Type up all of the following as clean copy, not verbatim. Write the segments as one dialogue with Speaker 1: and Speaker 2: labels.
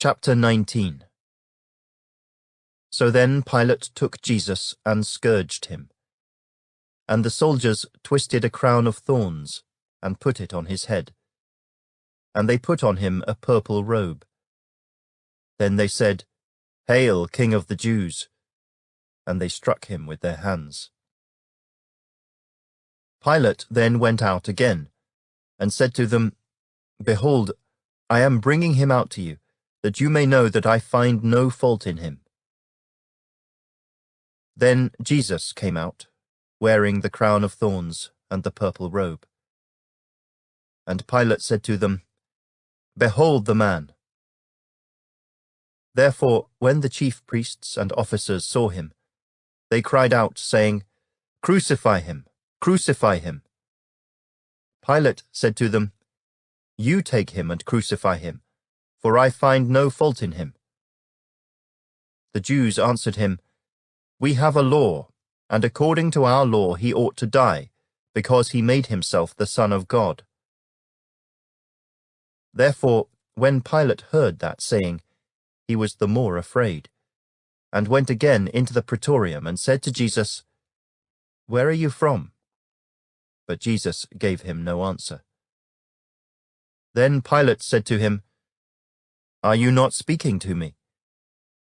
Speaker 1: Chapter 19. So then Pilate took Jesus and scourged him. And the soldiers twisted a crown of thorns and put it on his head. And they put on him a purple robe. Then they said, "Hail, King of the Jews!" And they struck him with their hands. Pilate then went out again and said to them, "Behold, I am bringing him out to you, that you may know that I find no fault in him." Then Jesus came out, wearing the crown of thorns and the purple robe. And Pilate said to them, "Behold the man." Therefore, when the chief priests and officers saw him, they cried out, saying, "Crucify him! Crucify him!" Pilate said to them, "You take him and crucify him, for I find no fault in him." The Jews answered him, "We have a law, and according to our law he ought to die, because he made himself the Son of God." Therefore, when Pilate heard that saying, he was the more afraid, and went again into the praetorium and said to Jesus, "Where are you from?" But Jesus gave him no answer. Then Pilate said to him, "Are you not speaking to me?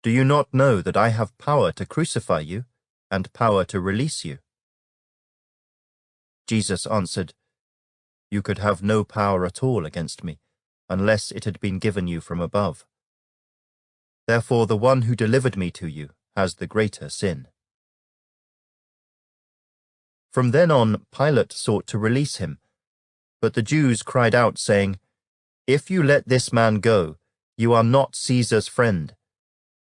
Speaker 1: Do you not know that I have power to crucify you and power to release you?" Jesus answered, "You could have no power at all against me, unless it had been given you from above. Therefore the one who delivered me to you has the greater sin." From then on Pilate sought to release him, but the Jews cried out, saying, "If you let this man go, you are not Caesar's friend.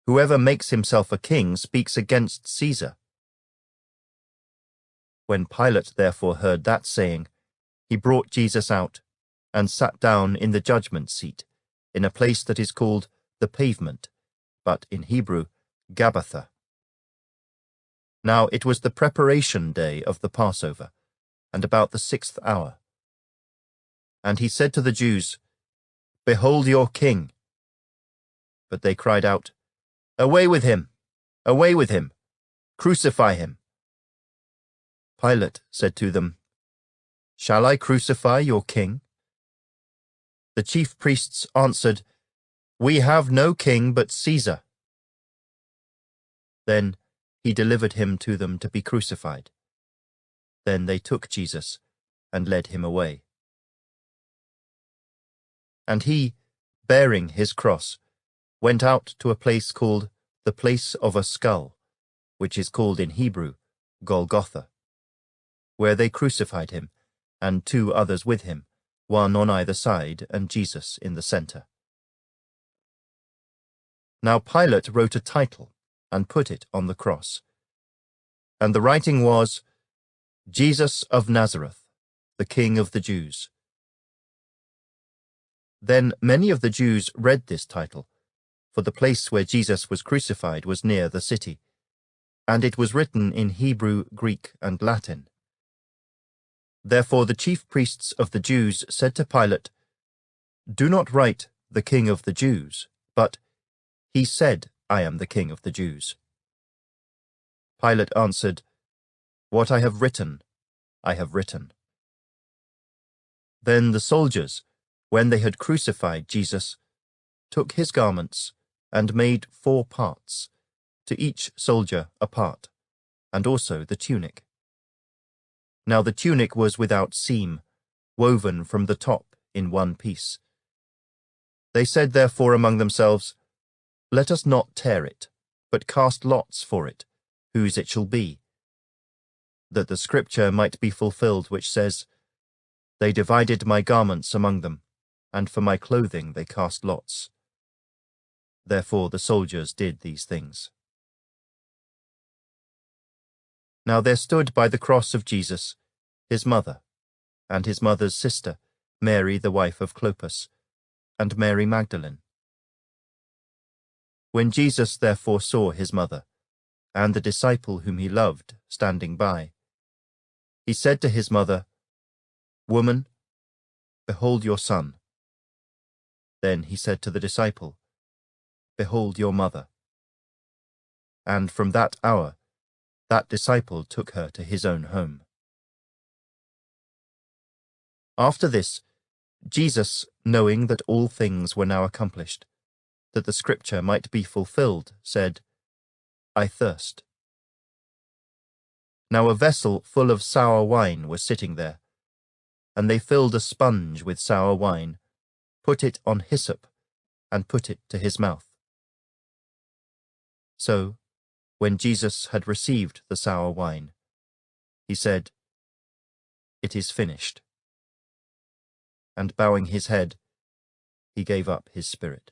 Speaker 1: Whoever makes himself a king speaks against Caesar." When Pilate therefore heard that saying, he brought Jesus out, and sat down in the judgment seat, in a place that is called the Pavement, but in Hebrew, Gabbatha. Now it was the preparation day of the Passover, and about the 6th hour. And he said to the Jews, "Behold your king." But they cried out, "Away with him! Away with him! Crucify him!" Pilate said to them, "Shall I crucify your king?" The chief priests answered, "We have no king but Caesar." Then he delivered him to them to be crucified. Then they took Jesus and led him away. And he, bearing his cross, went out to a place called the Place of a Skull, which is called in Hebrew Golgotha, where they crucified him, and 2 others with him, one on either side and Jesus in the center. Now Pilate wrote a title and put it on the cross. And the writing was, "Jesus of Nazareth, the King of the Jews." Then many of the Jews read this title, for the place where Jesus was crucified was near the city, and it was written in Hebrew, Greek, and Latin. Therefore the chief priests of the Jews said to Pilate, "Do not write, 'The King of the Jews,' but, 'He said, I am the King of the Jews.'" Pilate answered, "What I have written, I have written." Then the soldiers, when they had crucified Jesus, took his garments and made 4 parts, to each soldier a part, and also the tunic. Now the tunic was without seam, woven from the top in one piece. They said therefore among themselves, "Let us not tear it, but cast lots for it, whose it shall be," that the scripture might be fulfilled which says, "They divided my garments among them, and for my clothing they cast lots." Therefore the soldiers did these things. Now there stood by the cross of Jesus his mother, and his mother's sister, Mary the wife of Clopas, and Mary Magdalene. When Jesus therefore saw his mother, and the disciple whom he loved standing by, he said to his mother, "Woman, behold your son." Then he said to the disciple, behold your mother." And from that hour, that disciple took her to his own home. After this, Jesus, knowing that all things were now accomplished, that the scripture might be fulfilled, said, "I thirst." Now a vessel full of sour wine was sitting there, and they filled a sponge with sour wine, put it on hyssop, and put it to his mouth. So, when Jesus had received the sour wine, he said, "It is finished." And bowing his head, he gave up his spirit.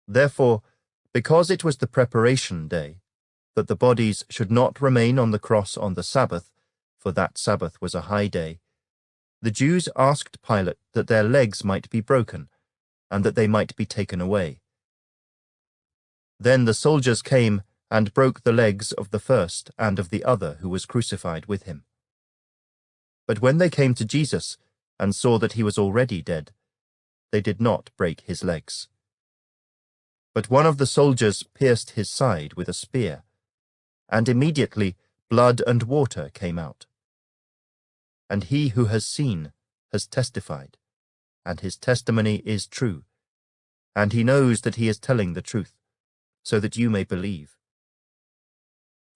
Speaker 1: Therefore, because it was the preparation day, that the bodies should not remain on the cross on the Sabbath, for that Sabbath was a high day, the Jews asked Pilate that their legs might be broken, and that they might be taken away. Then the soldiers came and broke the legs of the first and of the other who was crucified with him. But when they came to Jesus and saw that he was already dead, they did not break his legs. But one of the soldiers pierced his side with a spear, and immediately blood and water came out. And he who has seen has testified, and his testimony is true, and he knows that he is telling the truth, so that you may believe.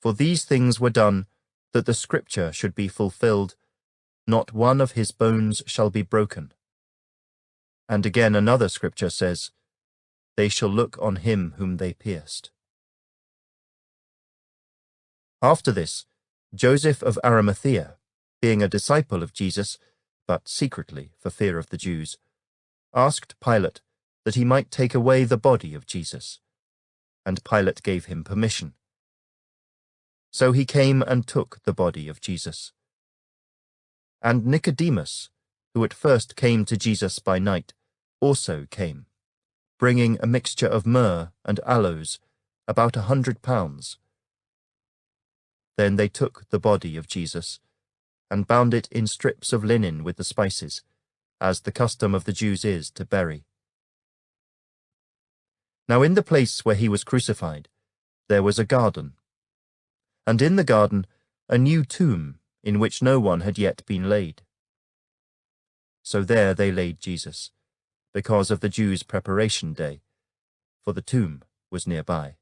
Speaker 1: For these things were done that the scripture should be fulfilled, "Not one of his bones shall be broken." And again another scripture says, "They shall look on him whom they pierced." After this, Joseph of Arimathea, being a disciple of Jesus, but secretly for fear of the Jews, asked Pilate that he might take away the body of Jesus, and Pilate gave him permission. So he came and took the body of Jesus. And Nicodemus, who at first came to Jesus by night, also came, bringing a mixture of myrrh and aloes, about 100 pounds. Then they took the body of Jesus, and bound it in strips of linen with the spices, as the custom of the Jews is to bury. Now in the place where he was crucified, there was a garden, and in the garden a new tomb in which no one had yet been laid. So there they laid Jesus, because of the Jews' preparation day, for the tomb was nearby.